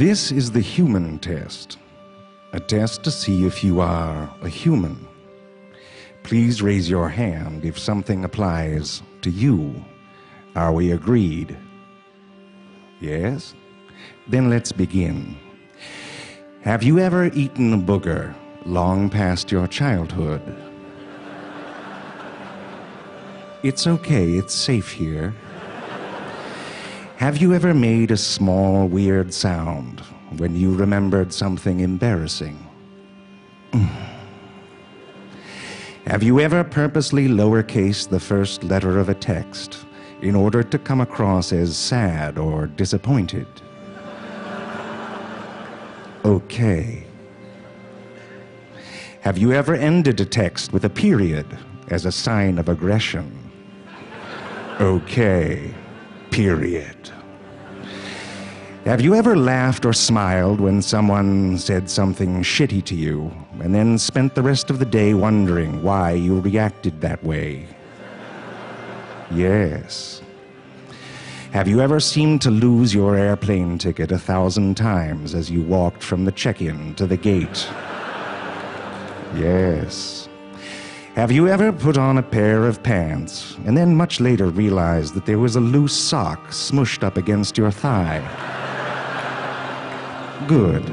This is the human test, a test to see if you are a human. Please raise your hand if something applies to you. Are we agreed? Yes? Then let's begin. Have you ever eaten a booger long past your childhood? It's okay, it's safe here. Have you ever made a small, weird sound when you remembered something embarrassing? Have you ever purposely lowercased the first letter of a text in order to come across as sad or disappointed? Okay. Have you ever ended a text with a period as a sign of aggression? Okay. Period. Have you ever laughed or smiled when someone said something shitty to you and then spent the rest of the day wondering why you reacted that way? Yes. Have you ever seemed to lose your airplane ticket 1,000 times as you walked from the check-in to the gate? Yes. Have you ever put on a pair of pants and then much later realized that there was a loose sock smushed up against your thigh? Good.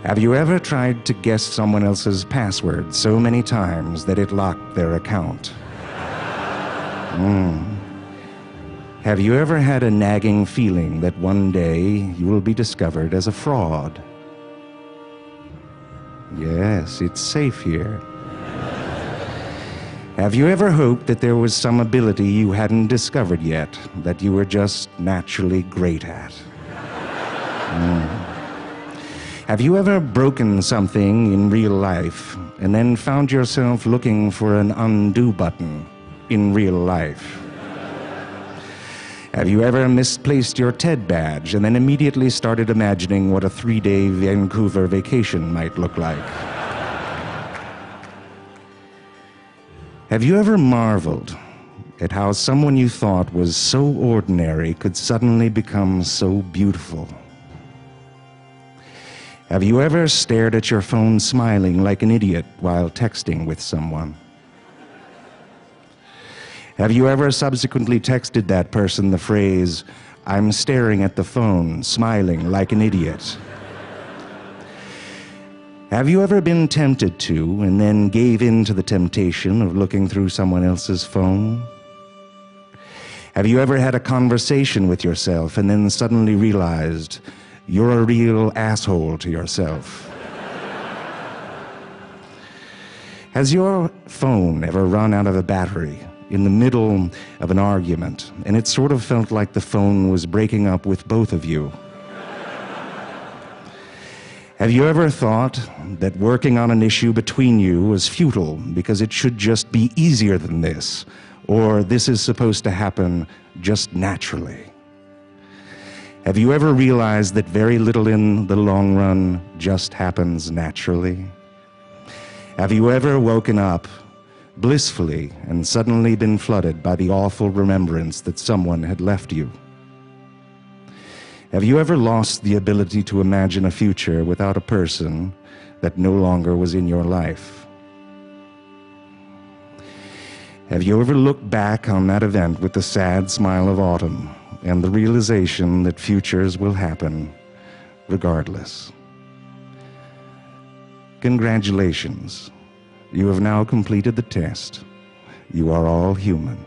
Have you ever tried to guess someone else's password so many times that it locked their account? Have you ever had a nagging feeling that one day you will be discovered as a fraud? Yes, it's safe here. Have you ever hoped that there was some ability you hadn't discovered yet that you were just naturally great at? Have you ever broken something in real life and then found yourself looking for an undo button in real life? Have you ever misplaced your TED badge and then immediately started imagining what a 3-day Vancouver vacation might look like? Have you ever marveled at how someone you thought was so ordinary could suddenly become so beautiful? Have you ever stared at your phone smiling like an idiot while texting with someone? Have you ever subsequently texted that person the phrase, "I'm staring at the phone, smiling like an idiot"? Have you ever been tempted to and then gave in to the temptation of looking through someone else's phone? Have you ever had a conversation with yourself and then suddenly realized you're a real asshole to yourself? Has your phone ever run out of a battery in the middle of an argument and it sort of felt like the phone was breaking up with both of you? Have you ever thought that working on an issue between you was futile because it should just be easier than this, or this is supposed to happen just naturally? Have you ever realized that very little in the long run just happens naturally? Have you ever woken up blissfully and suddenly been flooded by the awful remembrance that someone had left you? Have you ever lost the ability to imagine a future without a person that no longer was in your life? Have you ever looked back on that event with the sad smile of autumn and the realization that futures will happen regardless? Congratulations. You have now completed the test. You are all human.